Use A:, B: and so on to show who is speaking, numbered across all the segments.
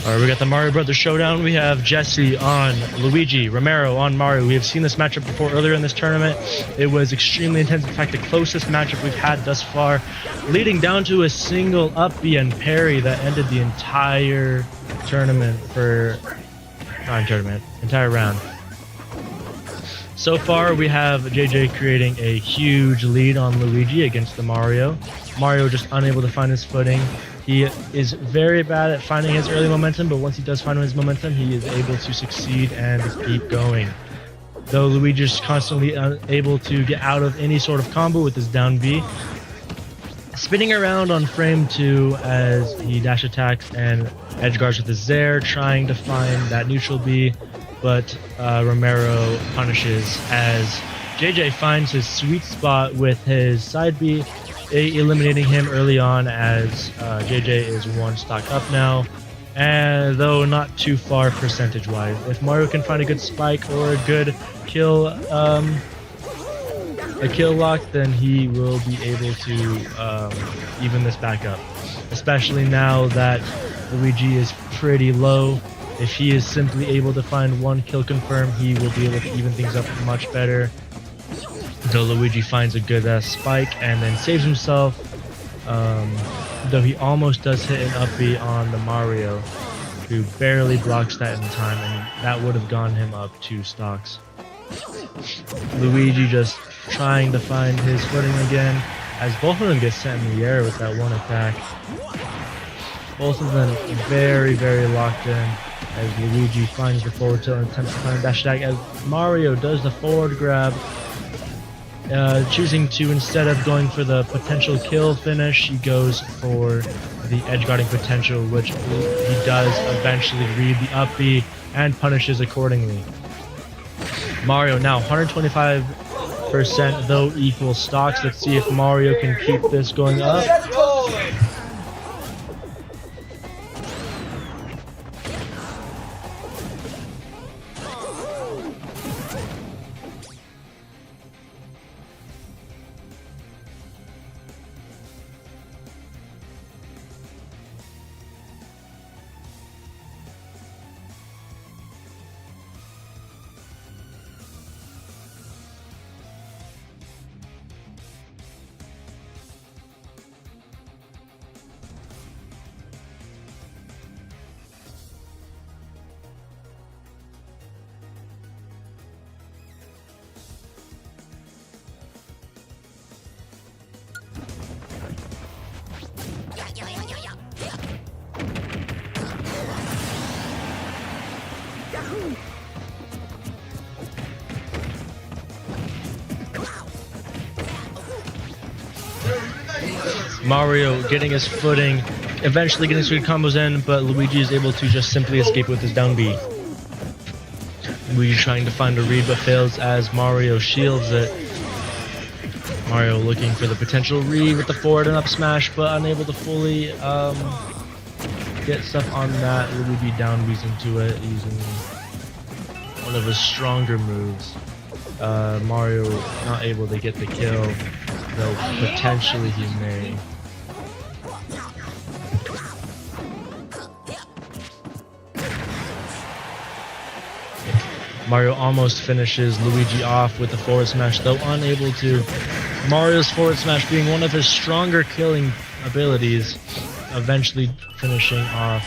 A: Alright, we got the Mario Brothers showdown. We have Jesse on Luigi, Romero on Mario. We have seen this matchup before earlier in this tournament. It was extremely intense. In fact, the closest matchup we've had thus far, leading down to a single up B and parry that ended the entire tournament entire round. So far, we have JJ creating a huge lead on Luigi against the Mario. Mario just unable to find his footing. He is very bad at finding his early momentum, but once he does find his momentum, he is able to succeed and keep going. Though Luigi is constantly unable to get out of any sort of combo with his down B. Spinning around on frame 2 as he dash attacks and edge guards with his Zair, trying to find that neutral B, but Romero punishes as JJ finds his sweet spot with his side B, eliminating him early on as JJ is one stock up now, and though not too far percentage wise. If Mario can find a good spike or a good kill lock, then he will be able to even this back up, especially now that Luigi is pretty low. If he is simply able to find one kill confirm, he will be able to even things up much better. Though Luigi finds a good spike and then saves himself, though he almost does hit an up B on the Mario, who barely blocks that in time, and that would have gone him up 2 stocks. Luigi just trying to find his footing again, as both of them get sent in the air with that one attack. Both of them very, very locked in, as Luigi finds the forward tilt and attempts to find a dash attack, as Mario does the forward grab, choosing to, instead of going for the potential kill finish, he goes for the edge guarding potential, which he does eventually read the up B and punishes accordingly. Mario now 125%, though equal stocks. Let's see if Mario can keep this going up. Mario getting his footing, eventually getting some good combos in, but Luigi is able to just simply escape with his down B. Luigi trying to find a read but fails as Mario shields it. Mario looking for the potential read with the forward and up smash, but unable to fully get stuff on that. Luigi down B's into it using one of his stronger moves. Mario not able to get the kill, though potentially he may. Mario almost finishes Luigi off with the forward smash, though unable to. Mario's forward smash being one of his stronger killing abilities, eventually finishing off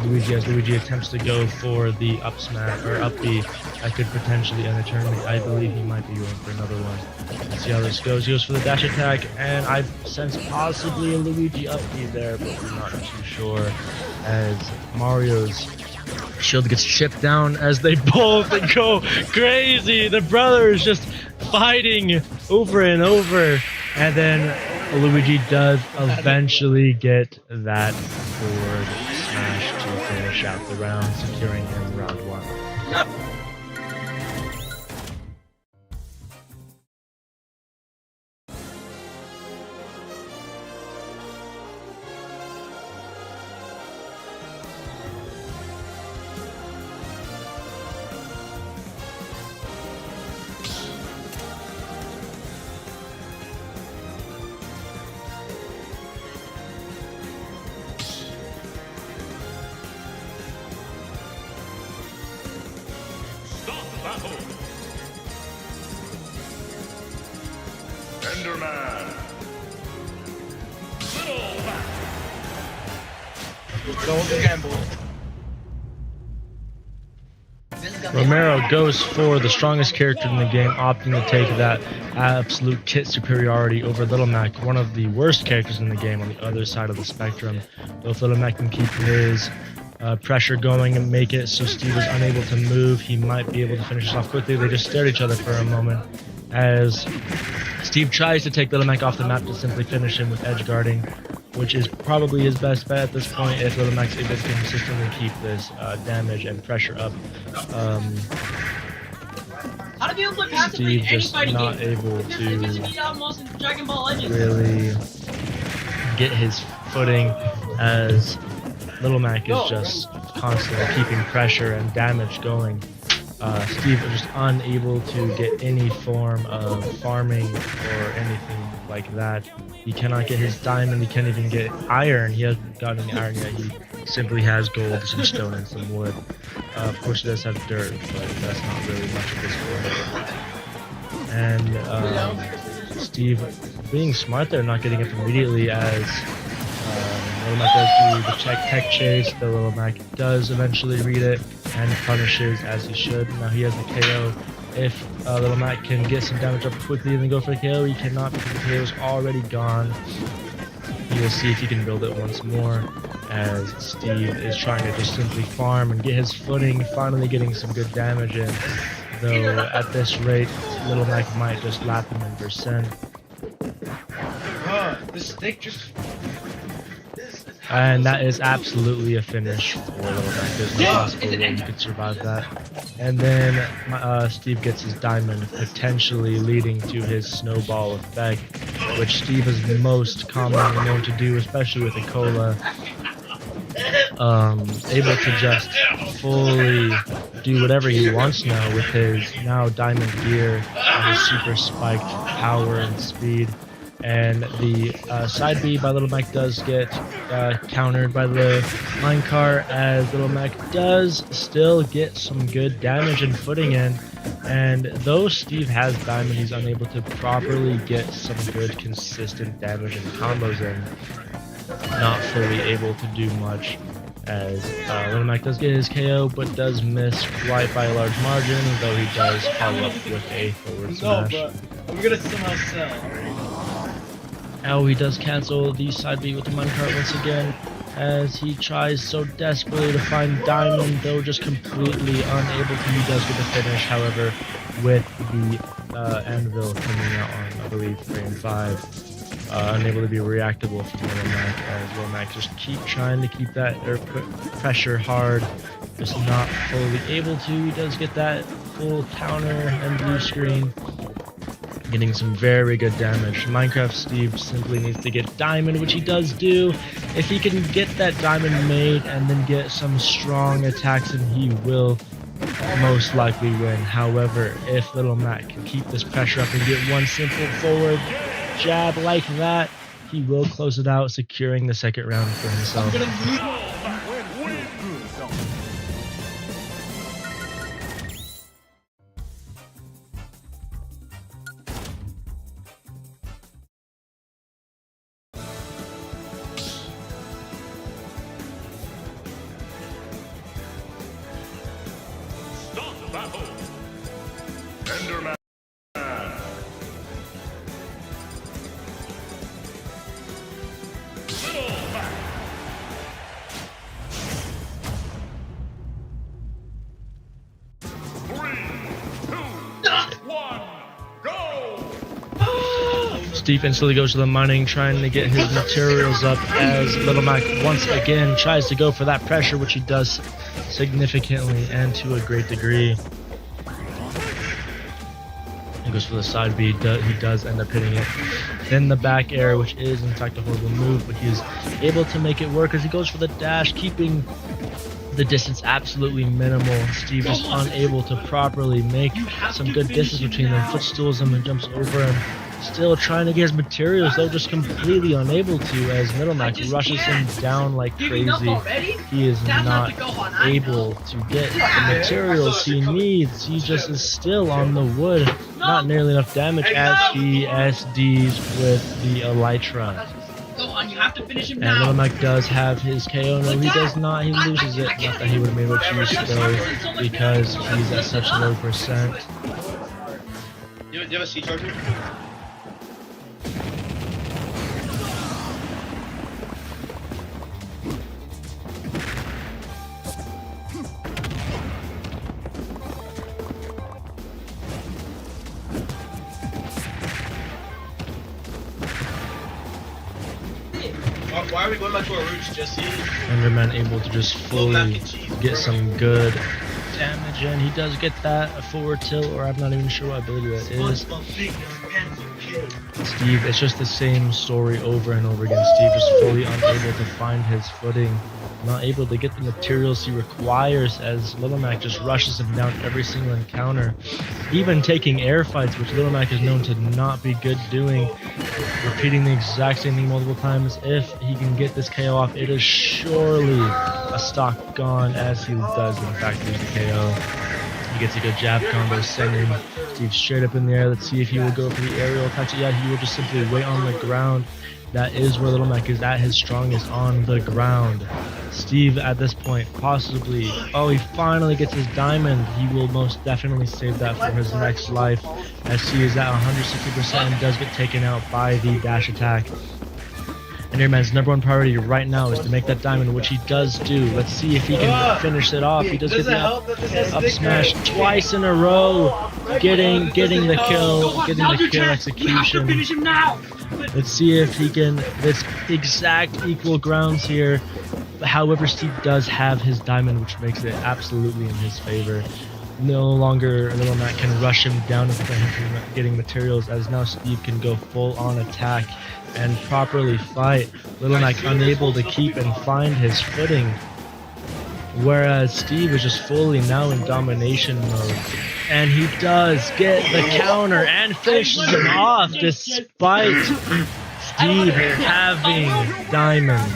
A: Luigi as Luigi attempts to go for the up smash or up B that could potentially end the tournament. I believe he might be going for another one. Let's see how this goes. He goes for the dash attack, and I sense possibly a Luigi up B there, but we're not too sure, as Mario's shield gets chipped down as they both go crazy. The brothers just fighting over and over, and then Luigi does eventually get that forward smash to finish out the round, securing him round 1. Romero goes for the strongest character in the game, opting to take that absolute kit superiority over Little Mac, one of the worst characters in the game on the other side of the spectrum. Though if Little Mac can keep his pressure going and make it so Steve is unable to move, he might be able to finish this off quickly. They just stare at each other for a moment as Steve tries to take Little Mac off the map to simply finish him with edge guarding, which is probably his best bet at this point if Little Mac's able to consistently keep this damage and pressure up. Steve just not able to really get his footing as Little Mac is just constantly keeping pressure and damage going. Steve is just unable to get any form of farming or anything like that. He cannot get his diamond, he can't even get iron. He hasn't gotten any iron yet. He simply has gold, some stone, and some wood. Of course he does have dirt, but that's not really much of this point. And Steve being smart there, not getting up immediately as Little Mac does do the tech chase. The Little Mac does eventually read it and punishes as he should. Now he has the KO. If Little Mac can get some damage up quickly and then go for the KO, he cannot because the KO is already gone. He will see if he can build it once more as Steve is trying to just simply farm and get his footing, finally getting some good damage in. Though at this rate, Little Mac might just lap him in percent.
B: This stick just...
A: And that is absolutely a finish for Little Mac. There's no possible way you could survive that. And then Steve gets his diamond, potentially leading to his snowball effect, which Steve is most commonly known to do, especially with a cola. Able to just fully do whatever he wants now with his now diamond gear and his super spiked power and speed. And the side B by Little Mac does get countered by the minecart, as Little Mac does still get some good damage and footing in. And though Steve has diamond, he's unable to properly get some good consistent damage and combos in. Not fully able to do much, as Little Mac does get his KO, but does miss quite by a large margin, though he does follow up with a forward smash.
B: No, but I'm gonna somehow sell.
A: Now he does cancel the side B with the minecart once again, as he tries so desperately to find diamond, though just completely unable to. He does get the finish, however, with the anvil coming out on, I believe, frame 5. Unable to be reactable from Little Mac, as Little Mac just keep trying to keep that air pressure hard, just not fully able to. He does get that full counter and blue screen, getting some very good damage. Minecraft Steve simply needs to get diamond, which he does do. If he can get that diamond made and then get some strong attacks, and he will most likely win. However, if Little Mac can keep this pressure up and get one simple forward jab like that, he will close it out, securing the second round for himself.
C: Stop battle. Enderman.
A: Steve instantly goes to the mining, trying to get his materials up, as Little Mac once again tries to go for that pressure, which he does significantly and to a great degree. He goes for the side B, he does end up hitting it. Then the back air, which is in fact a horrible move, but he's able to make it work as he goes for the dash, keeping the distance absolutely minimal. Steve is unable to properly make some good distance between them, footstools him and jumps over him. still trying to get his materials, though just completely unable to, as Little Mac rushes him down like crazy. He is not able to get the materials he needs. He just is still on the wood. Not nearly enough damage as he SDs with the Elytra.
D: Go on, you have to finish him
A: And
D: now.
A: Little Mac does have his KO. No, he does not. He loses it. Not that he would have been able to use still because he's at such low percent.
B: Do you have a C charger? Why are we going back to our roots, Jesse?
A: Enderman able to just fully get some good damage in. He does get that forward tilt, or I'm not even sure what ability that is. Steve, it's just the same story over and over again. Steve is fully unable to find his footing, not able to get the materials he requires as Little Mac just rushes him down every single encounter, even taking air fights, which Little Mac is known to not be good doing, repeating the exact same thing multiple times. If he can get this KO off, it is surely a stock gone, as he does in fact lose the KO. He gets a good jab combo, sending Steve straight up in the air. Let's see if he will go for the aerial attack. Yeah, he will just simply wait on the ground. That is where Little Mac is at his strongest, on the ground. Steve at this point possibly, oh, he finally gets his diamond. He will most definitely save that for his next life, as he is at 160% and does get taken out by the dash attack. And Airman's number one priority right now is to make that diamond, which he does do. Let's see if he can finish it off. He does get the up smash twice in a row, getting the kill execution. Let's see if he can, this exact equal grounds here. However, Steve does have his diamond, which makes it absolutely in his favor. No longer Little Mac can rush him down and prevent him from getting materials, as now Steve can go full on attack and properly fight. Little Mac unable to keep and find his footing, whereas Steve is just fully now in domination mode. And he does get the counter and finishes him off despite Steve having diamond.